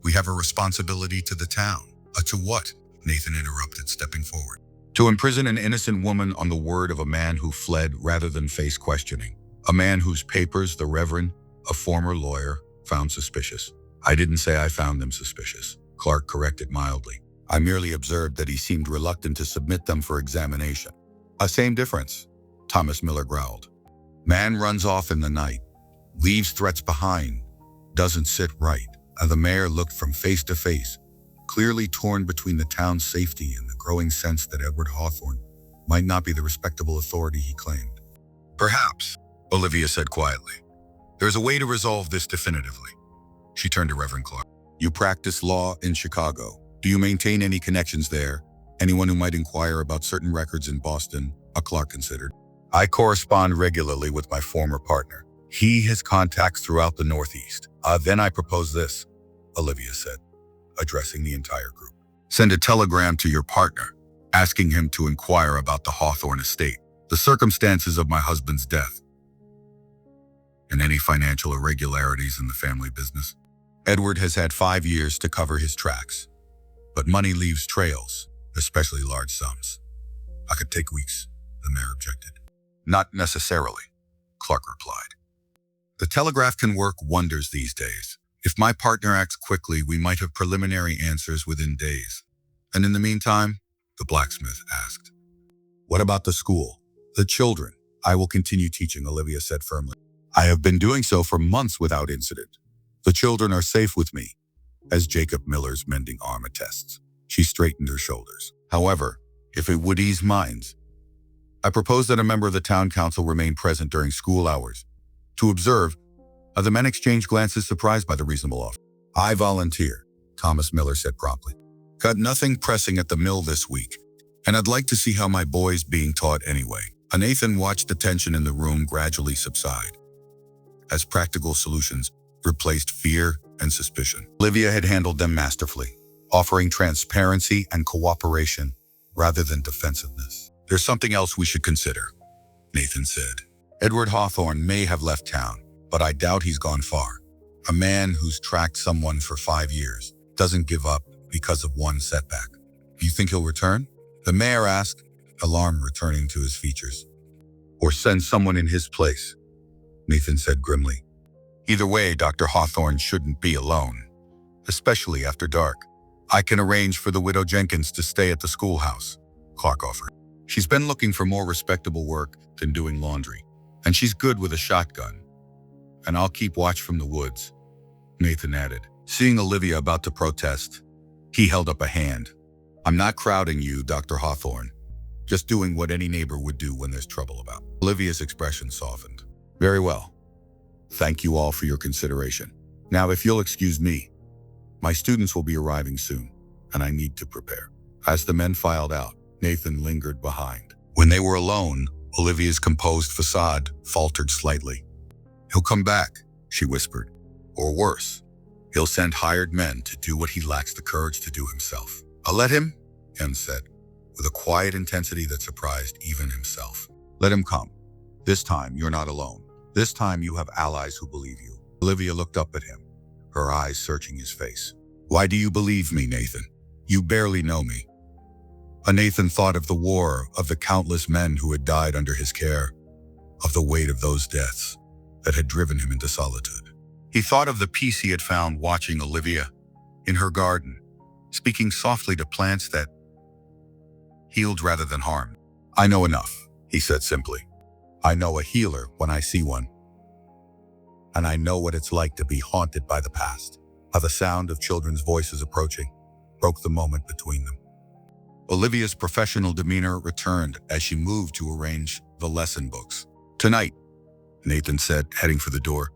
we have a responsibility to the town. To what? Nathan interrupted, stepping forward. To imprison an innocent woman on the word of a man who fled rather than face questioning. A man whose papers the Reverend, a former lawyer, found suspicious. I didn't say I found them suspicious, Clark corrected mildly. I merely observed that he seemed reluctant to submit them for examination. A same difference, Thomas Miller growled. Man runs off in the night, leaves threats behind, doesn't sit right. The mayor looked from face to face, clearly torn between the town's safety and the growing sense that Edward Hawthorne might not be the respectable authority he claimed. Perhaps, Olivia said quietly. There's a way to resolve this definitively. She turned to Reverend Clark. You practice law in Chicago. Do you maintain any connections there? Anyone who might inquire about certain records in Boston? Clark considered. I correspond regularly with my former partner. He has contacts throughout the Northeast. Then I propose this, Olivia said, addressing the entire group. Send a telegram to your partner, asking him to inquire about the Hawthorne estate, the circumstances of my husband's death, and any financial irregularities in the family business. Edward has had 5 years to cover his tracks, but money leaves trails, especially large sums. I could take weeks, the mayor objected. Not necessarily, Clark replied. The telegraph can work wonders these days. If my partner acts quickly, we might have preliminary answers within days. And in the meantime, the blacksmith asked. What about the school? The children? I will continue teaching, Olivia said firmly. I have been doing so for months without incident. The children are safe with me, as Jacob Miller's mending arm attests. She straightened her shoulders. However, if it would ease minds, I propose that a member of the town council remain present during school hours. To observe, the men exchanged glances, surprised by the reasonable offer. I volunteer, Thomas Miller said promptly. Got nothing pressing at the mill this week, and I'd like to see how my boy's being taught anyway. Nathan watched the tension in the room gradually subside, as practical solutions replaced fear and suspicion. Olivia had handled them masterfully, offering transparency and cooperation rather than defensiveness. There's something else we should consider, Nathan said. Edward Hawthorne may have left town, but I doubt he's gone far. A man who's tracked someone for 5 years doesn't give up because of one setback. You think he'll return? The mayor asked, alarm returning to his features. Or send someone in his place, Nathan said grimly. Either way, Dr. Hawthorne shouldn't be alone, especially after dark. I can arrange for the widow Jenkins to stay at the schoolhouse, Clark offered. She's been looking for more respectable work than doing laundry, and she's good with a shotgun. And I'll keep watch from the woods, Nathan added. Seeing Olivia about to protest, he held up a hand. I'm not crowding you, Dr. Hawthorne. Just doing what any neighbor would do when there's trouble about. Olivia's expression softened. Very well. Thank you all for your consideration. Now, if you'll excuse me, my students will be arriving soon, and I need to prepare. As the men filed out, Nathan lingered behind. When they were alone, Olivia's composed facade faltered slightly. He'll come back, she whispered. Or worse, he'll send hired men to do what he lacks the courage to do himself. I'll let him, Em said, with a quiet intensity that surprised even himself. Let him come. This time, you're not alone. This time, you have allies who believe you. Olivia looked up at him, her eyes searching his face. Why do you believe me, Nathan? You barely know me. Nathan thought of the war, of the countless men who had died under his care, of the weight of those deaths that had driven him into solitude. He thought of the peace he had found watching Olivia in her garden, speaking softly to plants that healed rather than harmed. I know enough, he said simply. I know a healer when I see one. And I know what it's like to be haunted by the past. How the sound of children's voices approaching broke the moment between them. Olivia's professional demeanor returned as she moved to arrange the lesson books. Tonight, Nathan said, heading for the door.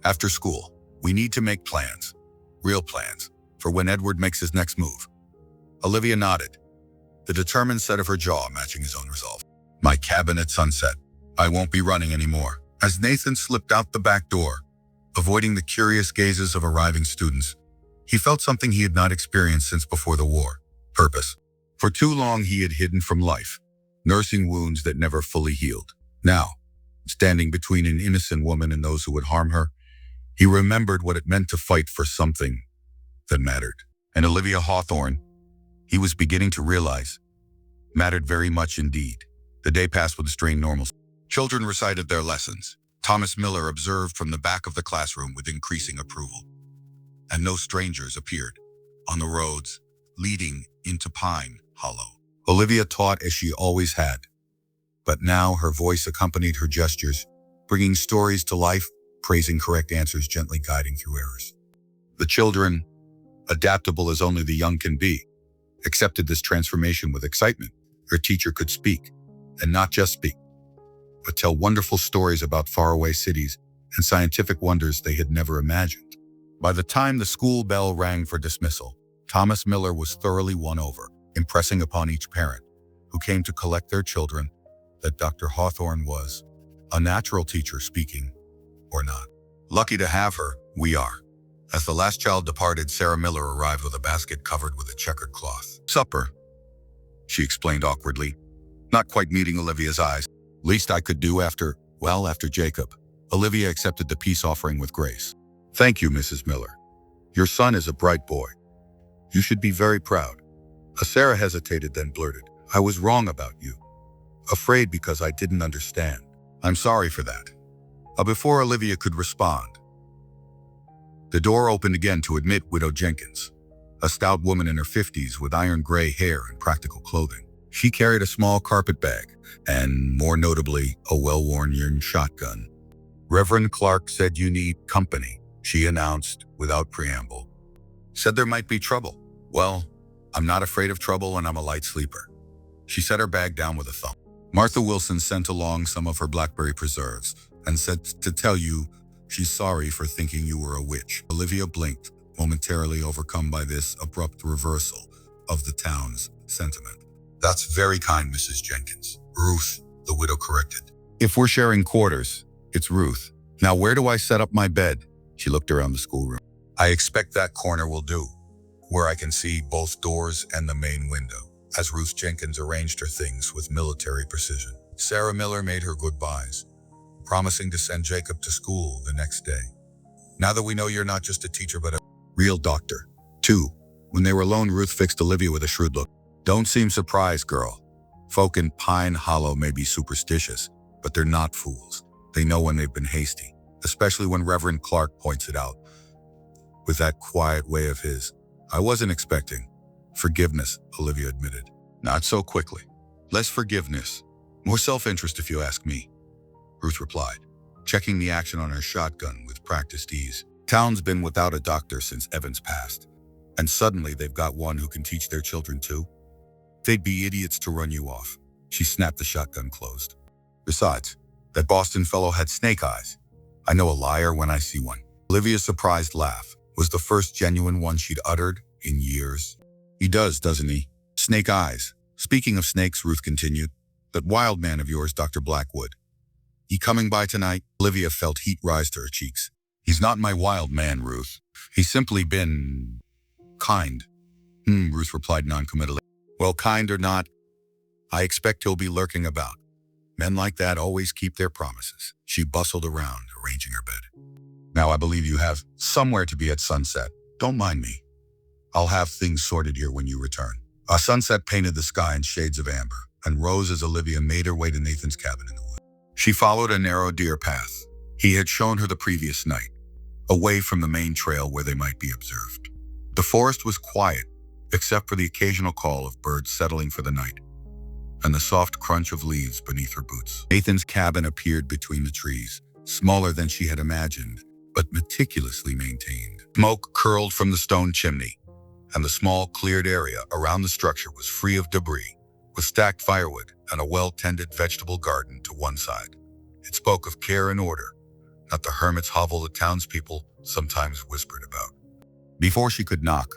After school, we need to make plans, real plans, for when Edward makes his next move. Olivia nodded, the determined set of her jaw matching his own resolve. My cabin at sunset. I won't be running anymore. As Nathan slipped out the back door, avoiding the curious gazes of arriving students, he felt something he had not experienced since before the war. Purpose. For too long he had hidden from life, nursing wounds that never fully healed. Now, standing between an innocent woman and those who would harm her, he remembered what it meant to fight for something that mattered. And Olivia Hawthorne, he was beginning to realize, mattered very much indeed. The day passed with a strained normalcy. Children recited their lessons. Thomas Miller observed from the back of the classroom with increasing approval. And no strangers appeared on the roads leading into Pine Hollow. Olivia taught as she always had, but now her voice accompanied her gestures, bringing stories to life, praising correct answers, gently guiding through errors. The children, adaptable as only the young can be, accepted this transformation with excitement. Her teacher could speak, and not just speak, but tell wonderful stories about faraway cities and scientific wonders they had never imagined. By the time the school bell rang for dismissal, Thomas Miller was thoroughly won over, impressing upon each parent who came to collect their children that Dr. Hawthorne was a natural teacher, speaking or not. Lucky to have her, we are. As the last child departed, Sarah Miller arrived with a basket covered with a checkered cloth. Supper, she explained awkwardly, not quite meeting Olivia's eyes. Least I could do after Jacob. Olivia accepted the peace offering with grace. Thank you, Mrs. Miller. Your son is a bright boy. You should be very proud. Sarah hesitated, then blurted, I was wrong about you. Afraid because I didn't understand. I'm sorry for that. Before Olivia could respond, the door opened again to admit Widow Jenkins, a stout woman in her 50s with iron gray hair and practical clothing. She carried a small carpet bag and, more notably, a well-worn iron shotgun. Reverend Clark said you need company, she announced without preamble. Said there might be trouble. Well, I'm not afraid of trouble and I'm a light sleeper. She set her bag down with a thump. Martha Wilson sent along some of her blackberry preserves and said to tell you she's sorry for thinking you were a witch. Olivia blinked, momentarily overcome by this abrupt reversal of the town's sentiment. That's very kind, Mrs. Jenkins. Ruth, the widow corrected. If we're sharing quarters, it's Ruth. Now where do I set up my bed? She looked around the schoolroom. I expect that corner will do, where I can see both doors and the main window. As Ruth Jenkins arranged her things with military precision, Sarah Miller made her goodbyes, promising to send Jacob to school the next day. Now that we know you're not just a teacher but a real doctor. 2. When they were alone, Ruth fixed Olivia with a shrewd look. Don't seem surprised, girl. Folk in Pine Hollow may be superstitious, but they're not fools. They know when they've been hasty, especially when Reverend Clark points it out. With that quiet way of his, I wasn't expecting forgiveness, Olivia admitted. Not so quickly. Less forgiveness, more self-interest if you ask me, Ruth replied, checking the action on her shotgun with practiced ease. Town's been without a doctor since Evans passed, and suddenly they've got one who can teach their children too. They'd be idiots to run you off. She snapped the shotgun closed. Besides, that Boston fellow had snake eyes. I know a liar when I see one. Olivia's surprised laugh was the first genuine one she'd uttered in years. He does, doesn't he? Snake eyes. Speaking of snakes, Ruth continued, that wild man of yours, Dr. Blackwood. He coming by tonight? Olivia felt heat rise to her cheeks. He's not my wild man, Ruth. He's simply been kind. Ruth replied noncommittally. Well, kind or not, I expect he'll be lurking about. Men like that always keep their promises. She bustled around, arranging her bed. Now I believe you have somewhere to be at sunset. Don't mind me. I'll have things sorted here when you return. A sunset painted the sky in shades of amber and rose as Olivia made her way to Nathan's cabin in the woods. She followed a narrow deer path he had shown her the previous night, away from the main trail where they might be observed. The forest was quiet, except for the occasional call of birds settling for the night and the soft crunch of leaves beneath her boots. Nathan's cabin appeared between the trees, smaller than she had imagined, but meticulously maintained. Smoke curled from the stone chimney, and the small cleared area around the structure was free of debris, with stacked firewood and a well-tended vegetable garden to one side. It spoke of care and order, not the hermit's hovel the townspeople sometimes whispered about. Before she could knock,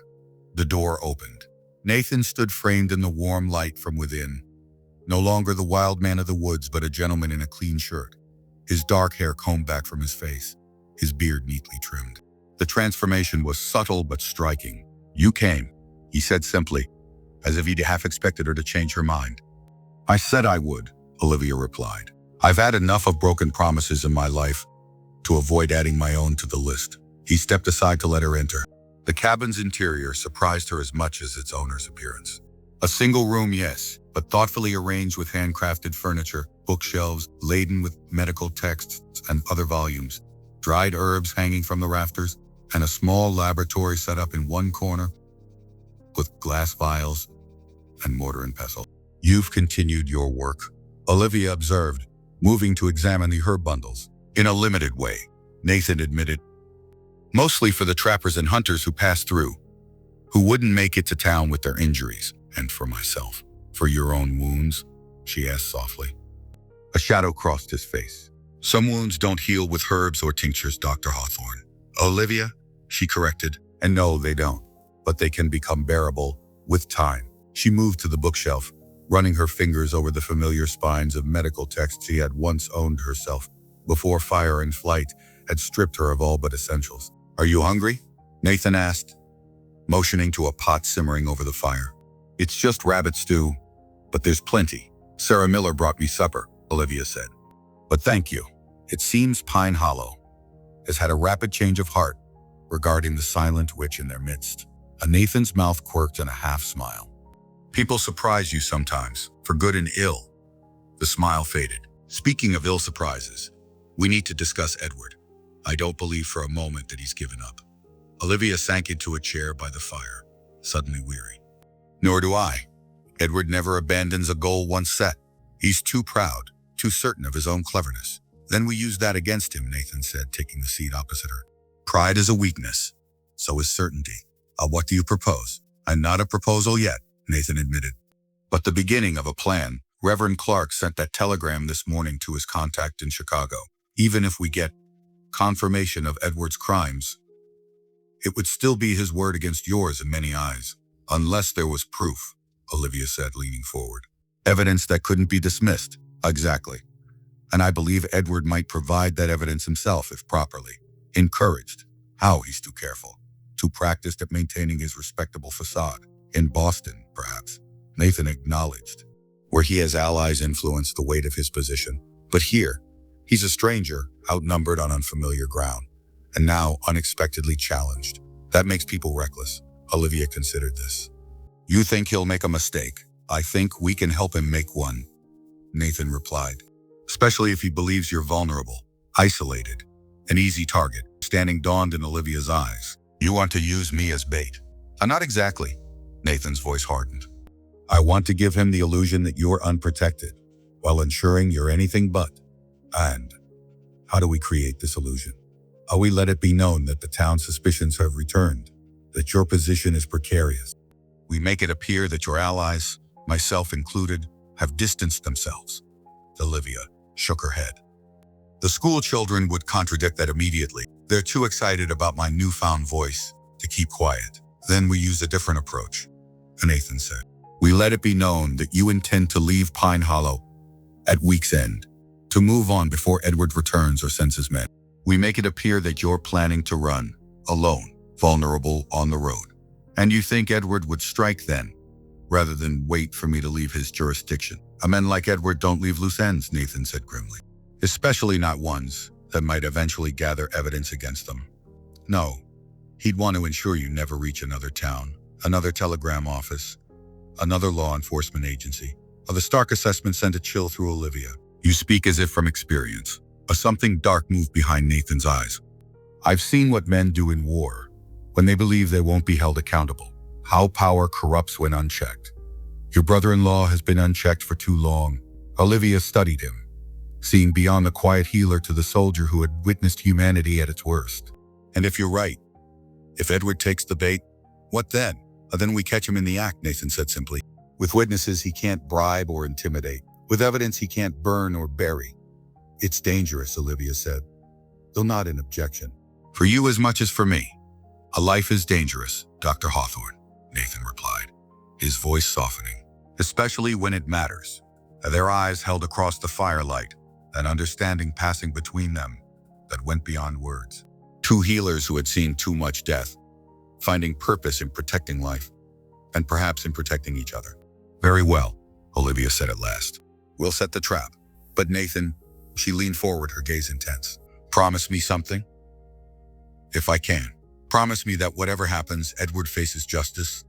the door opened. Nathan stood framed in the warm light from within, no longer the wild man of the woods, but a gentleman in a clean shirt, his dark hair combed back from his face, his beard neatly trimmed. The transformation was subtle but striking. You came, he said simply, as if he'd half expected her to change her mind. I said I would, Olivia replied. I've had enough of broken promises in my life to avoid adding my own to the list. He stepped aside to let her enter. The cabin's interior surprised her as much as its owner's appearance. A single room, yes, but thoughtfully arranged with handcrafted furniture, bookshelves laden with medical texts and other volumes, dried herbs hanging from the rafters, and a small laboratory set up in one corner with glass vials and mortar and pestle. You've continued your work, Olivia observed, moving to examine the herb bundles. In a limited way, Nathan admitted. Mostly for the trappers and hunters who passed through, who wouldn't make it to town with their injuries, and for myself. For your own wounds? She asked softly. A shadow crossed his face. Some wounds don't heal with herbs or tinctures, Dr. Hawthorne. Olivia, she corrected, and no, they don't, but they can become bearable with time. She moved to the bookshelf, running her fingers over the familiar spines of medical texts she had once owned herself, before fire and flight had stripped her of all but essentials. Are you hungry? Nathan asked, motioning to a pot simmering over the fire. It's just rabbit stew, but there's plenty. Sarah Miller brought me supper, Olivia said. But thank you. It seems Pine Hollow has had a rapid change of heart regarding the silent witch in their midst. Nathan's mouth quirked in a half smile. People surprise you sometimes, for good and ill. The smile faded. Speaking of ill surprises, we need to discuss Edward. I don't believe for a moment that he's given up. Olivia sank into a chair by the fire, suddenly weary. Nor do I. Edward never abandons a goal once set. He's too proud, too certain of his own cleverness. Then we use that against him, Nathan said, taking the seat opposite her. Pride is a weakness. So is certainty. What do you propose? I'm not a proposal yet, Nathan admitted. But the beginning of a plan. Reverend Clark sent that telegram this morning to his contact in Chicago. Even if we get confirmation of Edward's crimes, it would still be his word against yours in many eyes. Unless there was proof, Olivia said, leaning forward. Evidence that couldn't be dismissed. Exactly. And I believe Edward might provide that evidence himself if properly encouraged. How he's too careful, too practiced at maintaining his respectable facade. In Boston, perhaps, Nathan acknowledged, where he has allies influence the weight of his position. But here, he's a stranger, outnumbered on unfamiliar ground, and now unexpectedly challenged. That makes people reckless. Olivia considered this. You think he'll make a mistake? I think we can help him make one, Nathan replied. Especially if he believes you're vulnerable, isolated, an easy target. Standing dawned in Olivia's eyes. You want to use me as bait? Not exactly. Nathan's voice hardened. I want to give him the illusion that you're unprotected, while ensuring you're anything but. And how do we create this illusion? How we let it be known that the town's suspicions have returned, that your position is precarious. We make it appear that your allies, myself included, have distanced themselves. Olivia shook her head. The school children would contradict that immediately. They're too excited about my newfound voice to keep quiet. Then we use a different approach, Nathan said. We let it be known that you intend to leave Pine Hollow at week's end, to move on before Edward returns or sends his men. We make it appear that you're planning to run, alone, vulnerable on the road. And you think Edward would strike then, rather than wait for me to leave his jurisdiction. Men like Edward don't leave loose ends, Nathan said grimly. Especially not ones that might eventually gather evidence against them. No, he'd want to ensure you never reach another town, another telegram office, another law enforcement agency. The stark assessment sent a chill through Olivia. You speak as if from experience. Something dark moved behind Nathan's eyes. I've seen what men do in war, when they believe they won't be held accountable. How power corrupts when unchecked. Your brother-in-law has been unchecked for too long. Olivia studied him, seeing beyond the quiet healer to the soldier who had witnessed humanity at its worst. And if you're right, if Edward takes the bait, what then? Then we catch him in the act, Nathan said simply. With witnesses he can't bribe or intimidate. With evidence he can't burn or bury. It's dangerous, Olivia said, though not in objection. For you as much as for me. A life is dangerous, Dr. Hawthorne, Nathan replied, his voice softening. Especially when it matters. Their eyes held across the firelight, an understanding passing between them that went beyond words. Two healers who had seen too much death, finding purpose in protecting life, and perhaps in protecting each other. Very well, Olivia said at last. We'll set the trap. But Nathan, she leaned forward, her gaze intense. Promise me something? If I can. Promise me that whatever happens, Edward faces justice.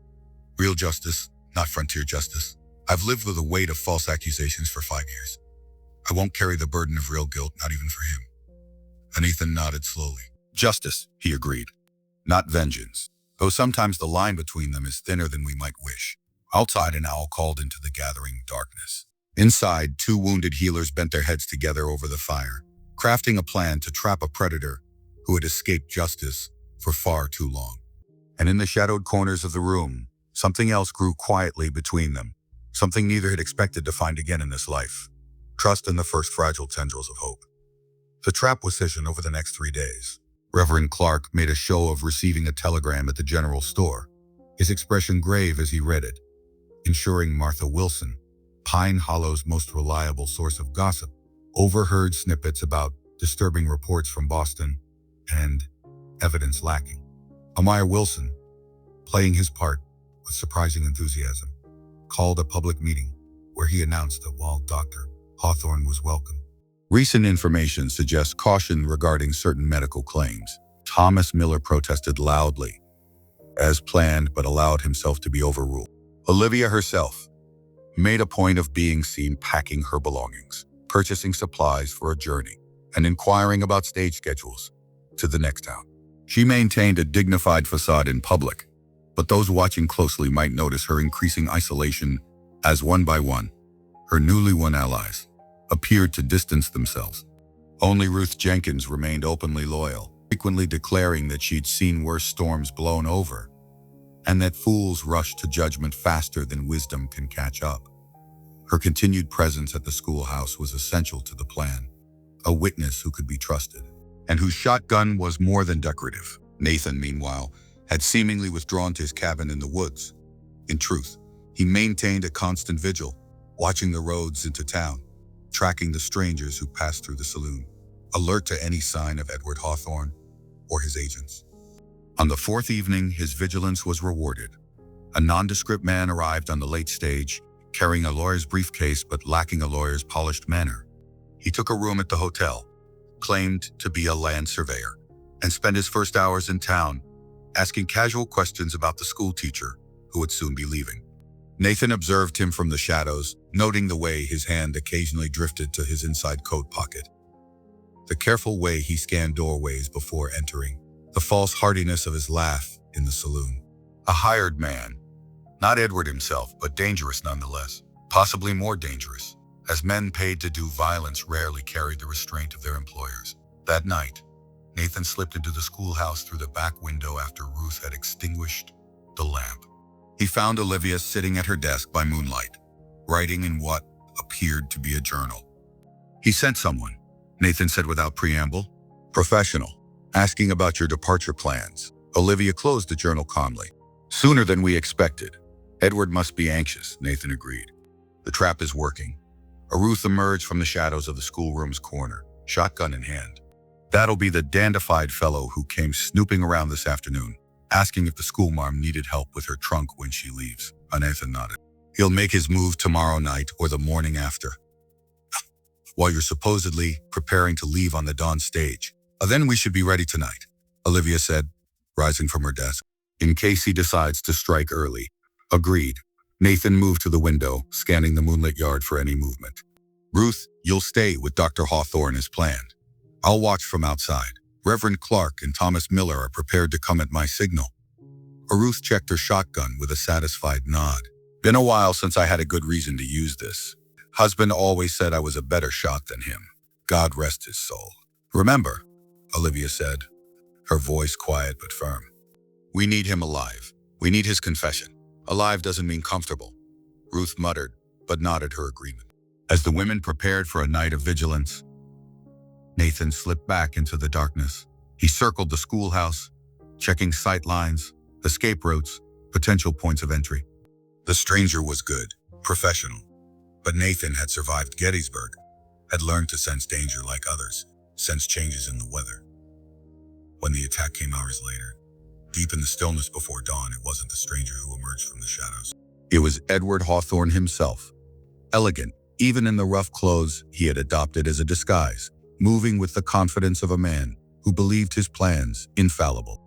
Real justice, not frontier justice. I've lived with the weight of false accusations for 5 years. I won't carry the burden of real guilt, not even for him. And Nathan nodded slowly. Justice, he agreed. Not vengeance. Though sometimes the line between them is thinner than we might wish. Outside, an owl called into the gathering darkness. Inside, two wounded healers bent their heads together over the fire, crafting a plan to trap a predator who had escaped justice for far too long. And in the shadowed corners of the room, something else grew quietly between them, something neither had expected to find again in this life. Trust in the first fragile tendrils of hope. The trap was session over the next 3 days. Reverend Clark made a show of receiving a telegram at the general store, his expression grave as he read it, ensuring Martha Wilson, Pine Hollow's most reliable source of gossip, overheard snippets about disturbing reports from Boston and evidence lacking. Amaya Wilson, playing his part with surprising enthusiasm, called a public meeting where he announced that while Dr. Hawthorne was welcome, recent information suggests caution regarding certain medical claims. Thomas Miller protested loudly, as planned, but allowed himself to be overruled. Olivia herself made a point of being seen packing her belongings, purchasing supplies for a journey, and inquiring about stage schedules to the next town. She maintained a dignified facade in public, but those watching closely might notice her increasing isolation as one by one, her newly won allies appeared to distance themselves. Only Ruth Jenkins remained openly loyal, frequently declaring that she'd seen worse storms blown over, and that fools rush to judgment faster than wisdom can catch up. Her continued presence at the schoolhouse was essential to the plan, a witness who could be trusted, and whose shotgun was more than decorative. Nathan, meanwhile, had seemingly withdrawn to his cabin in the woods. In truth, he maintained a constant vigil, watching the roads into town, tracking the strangers who passed through the saloon, alert to any sign of Edward Hawthorne or his agents. On the fourth evening, his vigilance was rewarded. A nondescript man arrived on the late stage, carrying a lawyer's briefcase but lacking a lawyer's polished manner. He took a room at the hotel, claimed to be a land surveyor, and spent his first hours in town asking casual questions about the schoolteacher who would soon be leaving. Nathan observed him from the shadows, noting the way his hand occasionally drifted to his inside coat pocket, the careful way he scanned doorways before entering, the false heartiness of his laugh in the saloon. A hired man, not Edward himself, but dangerous nonetheless, possibly more dangerous, as men paid to do violence rarely carried the restraint of their employers. That night, Nathan slipped into the schoolhouse through the back window after Ruth had extinguished the lamp. He found Olivia sitting at her desk by moonlight, writing in what appeared to be a journal. He sent someone, Nathan said without preamble. Professional, asking about your departure plans. Olivia closed the journal calmly. Sooner than we expected. Edward must be anxious, Nathan agreed. The trap is working. Ruth emerged from the shadows of the schoolroom's corner, shotgun in hand. That'll be the dandified fellow who came snooping around this afternoon, asking if the schoolmarm needed help with her trunk when she leaves. Nathan nodded. He'll make his move tomorrow night or the morning after, while you're supposedly preparing to leave on the dawn stage. Then we should be ready tonight, Olivia said, rising from her desk. In case he decides to strike early. Agreed. Nathan moved to the window, scanning the moonlit yard for any movement. Ruth, you'll stay with Dr. Hawthorne as planned. I'll watch from outside. Reverend Clark and Thomas Miller are prepared to come at my signal. Ruth checked her shotgun with a satisfied nod. Been a while since I had a good reason to use this. Husband always said I was a better shot than him. God rest his soul. Remember, Olivia said, her voice quiet but firm. We need him alive. We need his confession. Alive doesn't mean comfortable. Ruth muttered, but nodded her agreement. As the women prepared for a night of vigilance, Nathan slipped back into the darkness. He circled the schoolhouse, checking sight lines, escape routes, potential points of entry. The stranger was good, professional. But Nathan had survived Gettysburg, had learned to sense danger like others, sense changes in the weather. When the attack came hours later, deep in the stillness before dawn, it wasn't the stranger who emerged from the shadows. It was Edward Hawthorne himself. Elegant, even in the rough clothes he had adopted as a disguise, moving with the confidence of a man who believed his plans infallible.